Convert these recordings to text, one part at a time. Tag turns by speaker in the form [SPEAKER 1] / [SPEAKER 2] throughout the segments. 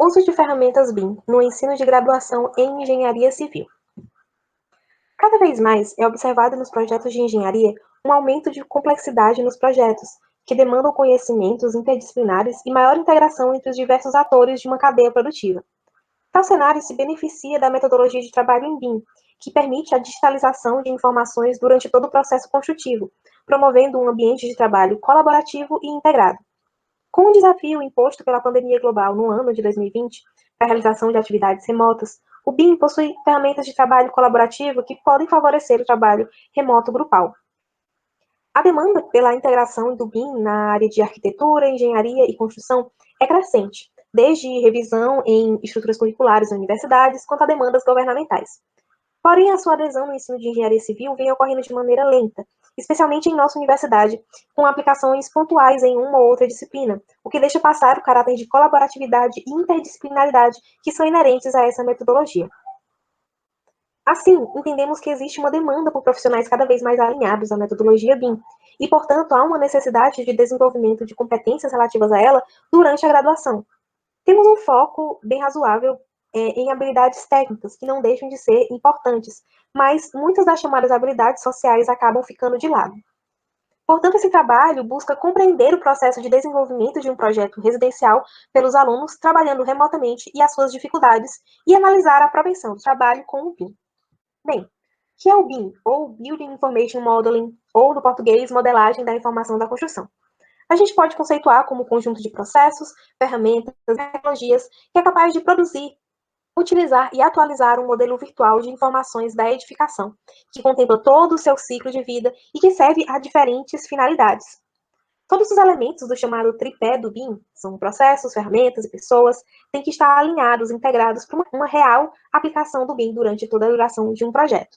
[SPEAKER 1] Uso de ferramentas BIM no ensino de graduação em engenharia civil. Cada vez mais é observado nos projetos de engenharia um aumento de complexidade nos projetos, que demandam conhecimentos interdisciplinares e maior integração entre os diversos atores de uma cadeia produtiva. Tal cenário se beneficia da metodologia de trabalho em BIM, que permite a digitalização de informações durante todo o processo construtivo, promovendo um ambiente de trabalho colaborativo e integrado. Com o desafio imposto pela pandemia global no ano de 2020 para a realização de atividades remotas, o BIM possui ferramentas de trabalho colaborativo que podem favorecer o trabalho remoto grupal. A demanda pela integração do BIM na área de arquitetura, engenharia e construção é crescente, desde revisão em estruturas curriculares em universidades, quanto a demandas governamentais. Porém, a sua adesão no ensino de engenharia civil vem ocorrendo de maneira lenta, especialmente em nossa universidade, com aplicações pontuais em uma ou outra disciplina, o que deixa passar o caráter de colaboratividade e interdisciplinaridade que são inerentes a essa metodologia. Assim, entendemos que existe uma demanda por profissionais cada vez mais alinhados à metodologia BIM, e, portanto, há uma necessidade de desenvolvimento de competências relativas a ela durante a graduação. Temos um foco bem razoável em habilidades técnicas, que não deixam de ser importantes, mas muitas das chamadas habilidades sociais acabam ficando de lado. Portanto, esse trabalho busca compreender o processo de desenvolvimento de um projeto residencial pelos alunos trabalhando remotamente e as suas dificuldades, e analisar a propensão do trabalho com o BIM. Bem, o que é o BIM, ou Building Information Modeling, ou, no português, modelagem da informação da construção? A gente pode conceituar como um conjunto de processos, ferramentas e tecnologias que é capaz de produzir, utilizar e atualizar um modelo virtual de informações da edificação, que contempla todo o seu ciclo de vida e que serve a diferentes finalidades. Todos os elementos do chamado tripé do BIM, são processos, ferramentas e pessoas, têm que estar alinhados, integrados para uma real aplicação do BIM durante toda a duração de um projeto.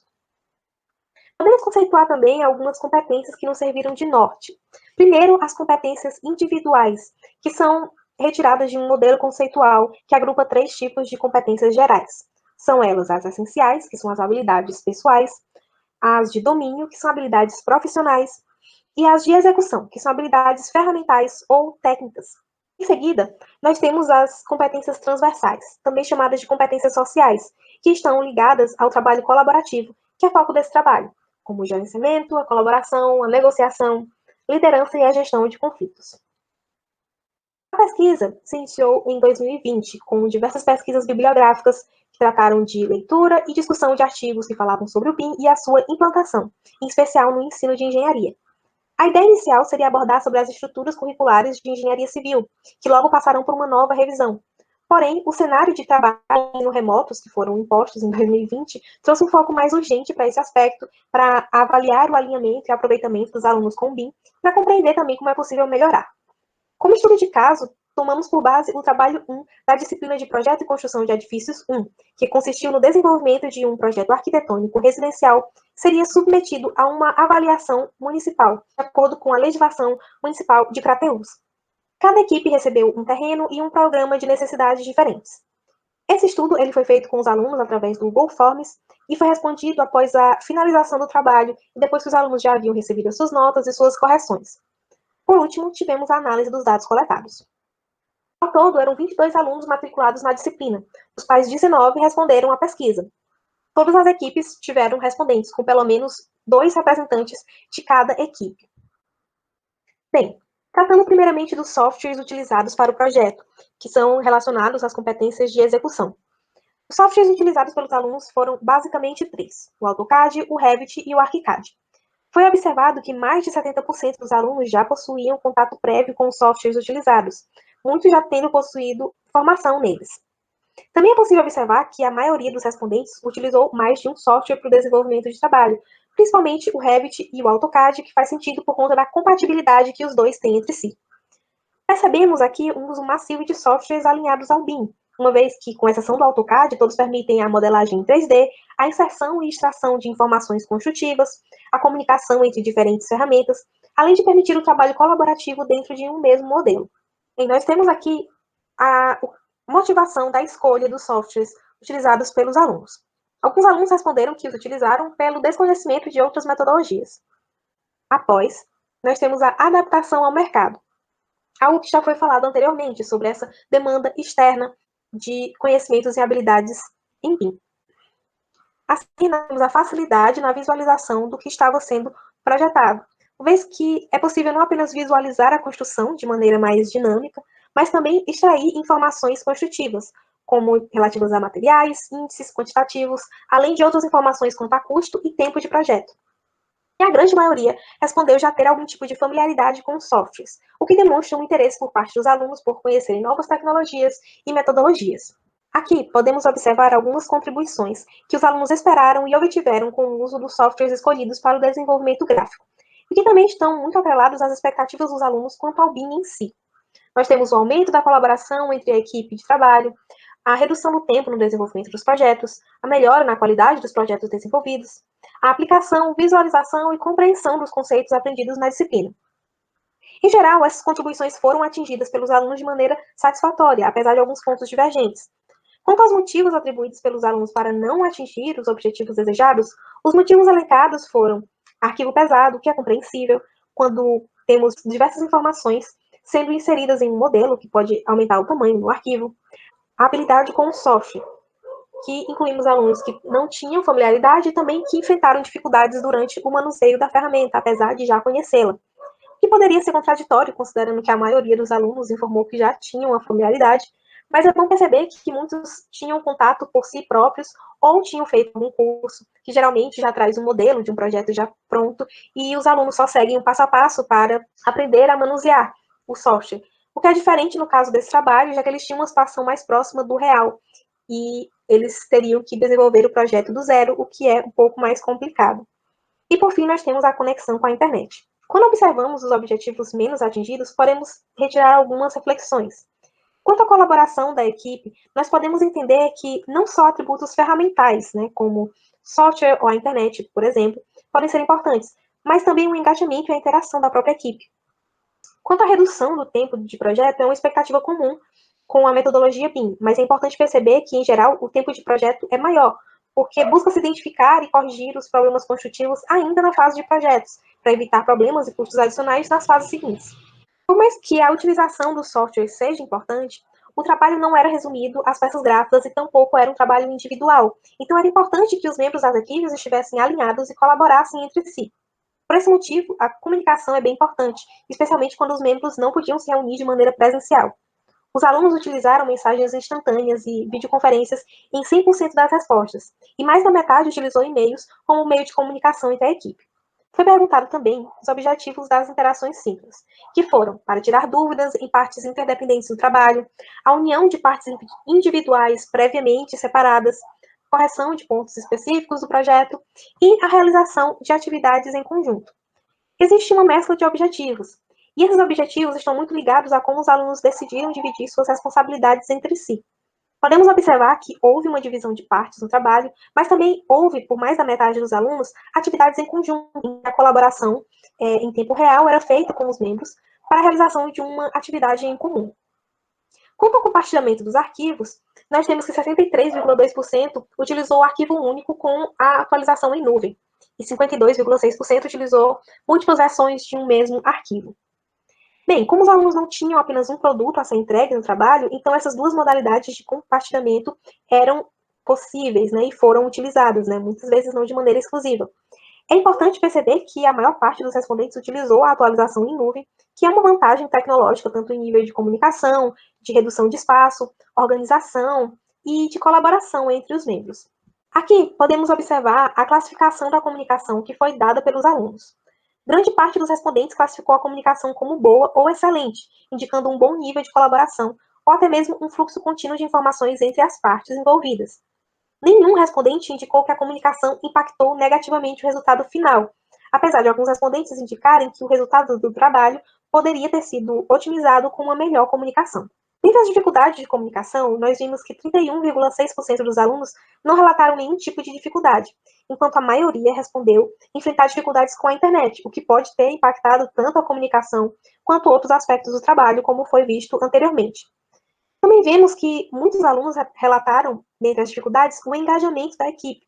[SPEAKER 1] Podemos conceituar também algumas competências que nos serviram de norte. Primeiro, as competências individuais, que são retiradas de um modelo conceitual que agrupa 3 tipos de competências gerais. São elas as essenciais, que são as habilidades pessoais, as de domínio, que são habilidades profissionais, e as de execução, que são habilidades ferramentais ou técnicas. Em seguida, nós temos as competências transversais, também chamadas de competências sociais, que estão ligadas ao trabalho colaborativo, que é foco desse trabalho, como o gerenciamento, a colaboração, a negociação, liderança e a gestão de conflitos. A pesquisa se iniciou em 2020, com diversas pesquisas bibliográficas que trataram de leitura e discussão de artigos que falavam sobre o BIM e a sua implantação, em especial no ensino de engenharia. A ideia inicial seria abordar sobre as estruturas curriculares de engenharia civil, que logo passarão por uma nova revisão. Porém, o cenário de trabalho no remotos que foram impostos em 2020 trouxe um foco mais urgente para esse aspecto, para avaliar o alinhamento e aproveitamento dos alunos com o BIM, para compreender também como é possível melhorar. Como estudo de caso, tomamos por base o trabalho 1 da disciplina de Projeto e Construção de Edifícios 1, que consistiu no desenvolvimento de um projeto arquitetônico residencial que seria submetido a uma avaliação municipal, de acordo com a legislação municipal de Crateús. Cada equipe recebeu um terreno e um programa de necessidades diferentes. Esse estudo ele foi feito com os alunos através do Google Forms e foi respondido após a finalização do trabalho e depois que os alunos já haviam recebido as suas notas e suas correções. Por último, tivemos a análise dos dados coletados. Ao todo, eram 22 alunos matriculados na disciplina, dos quais 19 responderam à pesquisa. Todas as equipes tiveram respondentes, com pelo menos 2 representantes de cada equipe. Bem, tratando primeiramente dos softwares utilizados para o projeto, que são relacionados às competências de execução. Os softwares utilizados pelos alunos foram basicamente 3: o AutoCAD, o Revit e o ArchiCAD. Foi observado que mais de 70% dos alunos já possuíam contato prévio com os softwares utilizados, muitos já tendo possuído formação neles. Também é possível observar que a maioria dos respondentes utilizou mais de um software para o desenvolvimento de trabalho, principalmente o Revit e o AutoCAD, que faz sentido por conta da compatibilidade que os dois têm entre si. Percebemos aqui um uso massivo de softwares alinhados ao BIM, uma vez que, com exceção do AutoCAD, todos permitem a modelagem em 3D, a inserção e extração de informações construtivas, a comunicação entre diferentes ferramentas, além de permitir o trabalho colaborativo dentro de um mesmo modelo. E nós temos aqui a motivação da escolha dos softwares utilizados pelos alunos. Alguns alunos responderam que os utilizaram pelo desconhecimento de outras metodologias. Após, nós temos a adaptação ao mercado. Algo que já foi falado anteriormente sobre essa demanda externa de conhecimentos e habilidades em BIM. Assim, nós temos a facilidade na visualização do que estava sendo projetado, uma vez que é possível não apenas visualizar a construção de maneira mais dinâmica, mas também extrair informações construtivas, como relativas a materiais, índices quantitativos, além de outras informações quanto a custo e tempo de projeto. E a grande maioria respondeu já ter algum tipo de familiaridade com os softwares, o que demonstra um interesse por parte dos alunos por conhecerem novas tecnologias e metodologias. Aqui, podemos observar algumas contribuições que os alunos esperaram e obtiveram com o uso dos softwares escolhidos para o desenvolvimento gráfico, e que também estão muito atrelados às expectativas dos alunos quanto ao BIM em si. Nós temos o aumento da colaboração entre a equipe de trabalho, a redução do tempo no desenvolvimento dos projetos, a melhora na qualidade dos projetos desenvolvidos, a aplicação, visualização e compreensão dos conceitos aprendidos na disciplina. Em geral, essas contribuições foram atingidas pelos alunos de maneira satisfatória, apesar de alguns pontos divergentes. Quanto aos motivos atribuídos pelos alunos para não atingir os objetivos desejados, os motivos elencados foram arquivo pesado, que é compreensível, quando temos diversas informações sendo inseridas em um modelo, que pode aumentar o tamanho do arquivo, a habilidade com o software, que incluímos alunos que não tinham familiaridade e também que enfrentaram dificuldades durante o manuseio da ferramenta, apesar de já conhecê-la, que poderia ser contraditório, considerando que a maioria dos alunos informou que já tinham a familiaridade, mas é bom perceber que muitos tinham contato por si próprios ou tinham feito algum curso, que geralmente já traz um modelo de um projeto já pronto, e os alunos só seguem o passo a passo para aprender a manusear o software. O que é diferente no caso desse trabalho, já que eles tinham uma situação mais próxima do real, e eles teriam que desenvolver o projeto do zero, o que é um pouco mais complicado. E por fim, nós temos a conexão com a internet. Quando observamos os objetivos menos atingidos, podemos retirar algumas reflexões. Quanto à colaboração da equipe, nós podemos entender que não só atributos ferramentais, né, como software ou a internet, por exemplo, podem ser importantes, mas também o engajamento e a interação da própria equipe. Quanto à redução do tempo de projeto, é uma expectativa comum com a metodologia BIM, mas é importante perceber que, em geral, o tempo de projeto é maior, porque busca-se identificar e corrigir os problemas construtivos ainda na fase de projetos, para evitar problemas e custos adicionais nas fases seguintes. Por mais que a utilização do software seja importante, o trabalho não era resumido às peças gráficas e tampouco era um trabalho individual. Então, era importante que os membros das equipes estivessem alinhados e colaborassem entre si. Por esse motivo, a comunicação é bem importante, especialmente quando os membros não podiam se reunir de maneira presencial. Os alunos utilizaram mensagens instantâneas e videoconferências em 100% das respostas, e mais da metade utilizou e-mails como meio de comunicação entre a equipe. Foi perguntado também os objetivos das interações simples, que foram para tirar dúvidas em partes interdependentes do trabalho, a união de partes individuais previamente separadas, correção de pontos específicos do projeto e a realização de atividades em conjunto. Existe uma mescla de objetivos, e esses objetivos estão muito ligados a como os alunos decidiram dividir suas responsabilidades entre si. Podemos observar que houve uma divisão de partes no trabalho, mas também houve, por mais da metade dos alunos, atividades em conjunto, em que a colaboração em tempo real era feita com os membros para a realização de uma atividade em comum. Quanto ao compartilhamento dos arquivos, nós temos que 63,2% utilizou o arquivo único com a atualização em nuvem, e 52,6% utilizou múltiplas versões de um mesmo arquivo. Bem, como os alunos não tinham apenas um produto a ser entregue no trabalho, então essas duas modalidades de compartilhamento eram possíveis, né, e foram utilizadas, né, muitas vezes não de maneira exclusiva. É importante perceber que a maior parte dos respondentes utilizou a atualização em nuvem, que é uma vantagem tecnológica, tanto em nível de comunicação, de redução de espaço, organização e de colaboração entre os membros. Aqui, podemos observar a classificação da comunicação que foi dada pelos alunos. Grande parte dos respondentes classificou a comunicação como boa ou excelente, indicando um bom nível de colaboração, ou até mesmo um fluxo contínuo de informações entre as partes envolvidas. Nenhum respondente indicou que a comunicação impactou negativamente o resultado final, apesar de alguns respondentes indicarem que o resultado do trabalho poderia ter sido otimizado com uma melhor comunicação. Dentre as dificuldades de comunicação, nós vimos que 31,6% dos alunos não relataram nenhum tipo de dificuldade, enquanto a maioria respondeu enfrentar dificuldades com a internet, o que pode ter impactado tanto a comunicação quanto outros aspectos do trabalho, como foi visto anteriormente. Também vemos que muitos alunos relataram, dentre as dificuldades, o engajamento da equipe.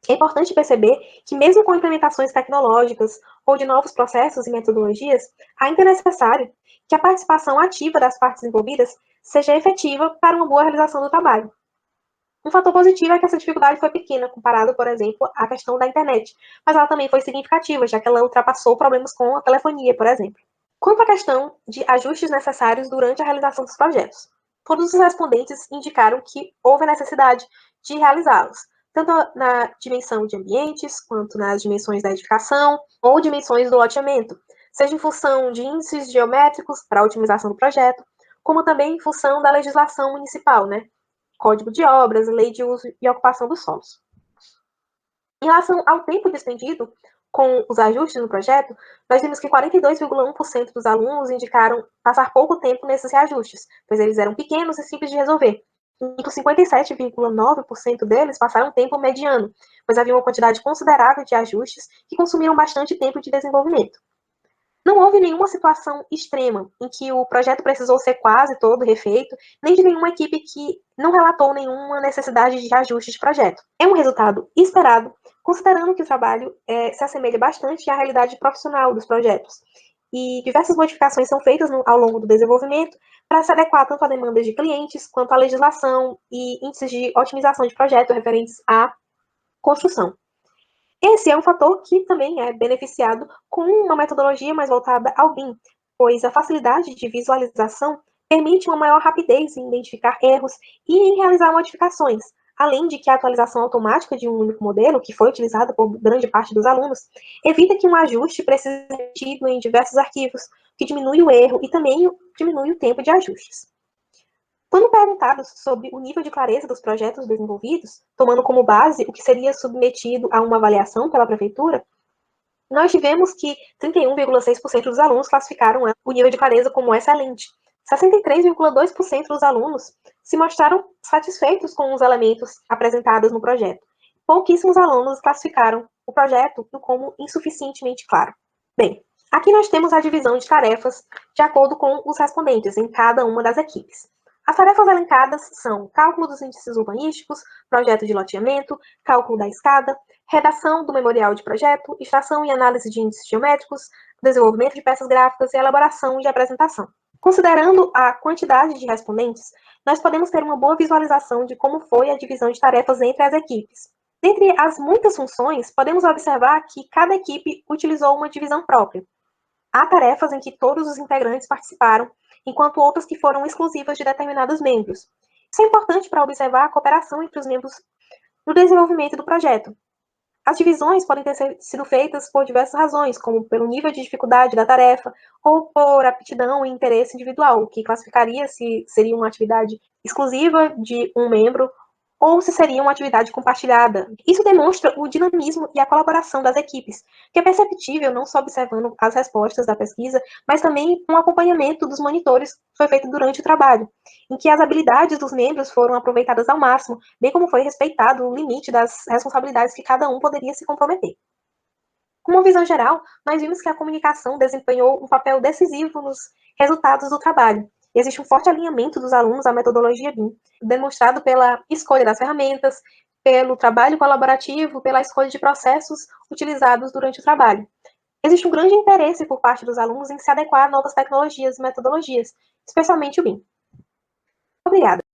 [SPEAKER 1] É importante perceber que, mesmo com implementações tecnológicas ou de novos processos e metodologias, ainda é necessário que a participação ativa das partes envolvidas seja efetiva para uma boa realização do trabalho. Um fator positivo é que essa dificuldade foi pequena, comparado, por exemplo, à questão da internet, mas ela também foi significativa, já que ela ultrapassou problemas com a telefonia, por exemplo. Quanto à questão de ajustes necessários durante a realização dos projetos, todos os respondentes indicaram que houve a necessidade de realizá-los, tanto na dimensão de ambientes, quanto nas dimensões da edificação ou dimensões do loteamento, seja em função de índices geométricos para a otimização do projeto, como também em função da legislação municipal, né? Código de obras, lei de uso e ocupação dos solos. Em relação ao tempo despendido com os ajustes no projeto, nós vimos que 42,1% dos alunos indicaram passar pouco tempo nesses reajustes, pois eles eram pequenos e simples de resolver. Enquanto 57,9% deles passaram tempo mediano, pois havia uma quantidade considerável de ajustes que consumiram bastante tempo de desenvolvimento. Não houve nenhuma situação extrema em que o projeto precisou ser quase todo refeito, nem de nenhuma equipe que não relatou nenhuma necessidade de ajuste de projeto. É um resultado esperado, considerando que o trabalho se assemelha bastante à realidade profissional dos projetos. E diversas modificações são feitas ao longo do desenvolvimento para se adequar tanto a demandas de clientes, quanto à legislação e índices de otimização de projeto referentes à construção. Esse é um fator que também é beneficiado com uma metodologia mais voltada ao BIM, pois a facilidade de visualização permite uma maior rapidez em identificar erros e em realizar modificações, além de que a atualização automática de um único modelo, que foi utilizada por grande parte dos alunos, evita que um ajuste precise ser tido em diversos arquivos, o que diminui o erro e também diminui o tempo de ajustes. Quando perguntados sobre o nível de clareza dos projetos desenvolvidos, tomando como base o que seria submetido a uma avaliação pela prefeitura, nós tivemos que 31,6% dos alunos classificaram o nível de clareza como excelente. 63,2% dos alunos se mostraram satisfeitos com os elementos apresentados no projeto. Pouquíssimos alunos classificaram o projeto como insuficientemente claro. Bem, aqui nós temos a divisão de tarefas de acordo com os respondentes em cada uma das equipes. As tarefas elencadas são cálculo dos índices urbanísticos, projeto de loteamento, cálculo da escada, redação do memorial de projeto, extração e análise de índices geométricos, desenvolvimento de peças gráficas e elaboração de apresentação. Considerando a quantidade de respondentes, nós podemos ter uma boa visualização de como foi a divisão de tarefas entre as equipes. Dentre as muitas funções, podemos observar que cada equipe utilizou uma divisão própria. Há tarefas em que todos os integrantes participaram, enquanto outras que foram exclusivas de determinados membros. Isso é importante para observar a cooperação entre os membros no desenvolvimento do projeto. As divisões podem ter sido feitas por diversas razões, como pelo nível de dificuldade da tarefa ou por aptidão e interesse individual, o que classificaria se seria uma atividade exclusiva de um membro ou se seria uma atividade compartilhada. Isso demonstra o dinamismo e a colaboração das equipes, que é perceptível não só observando as respostas da pesquisa, mas também um acompanhamento dos monitores que foi feito durante o trabalho, em que as habilidades dos membros foram aproveitadas ao máximo, bem como foi respeitado o limite das responsabilidades que cada um poderia se comprometer. Com uma visão geral, nós vimos que a comunicação desempenhou um papel decisivo nos resultados do trabalho. Existe um forte alinhamento dos alunos à metodologia BIM, demonstrado pela escolha das ferramentas, pelo trabalho colaborativo, pela escolha de processos utilizados durante o trabalho. Existe um grande interesse por parte dos alunos em se adequar a novas tecnologias e metodologias, especialmente o BIM. Obrigada.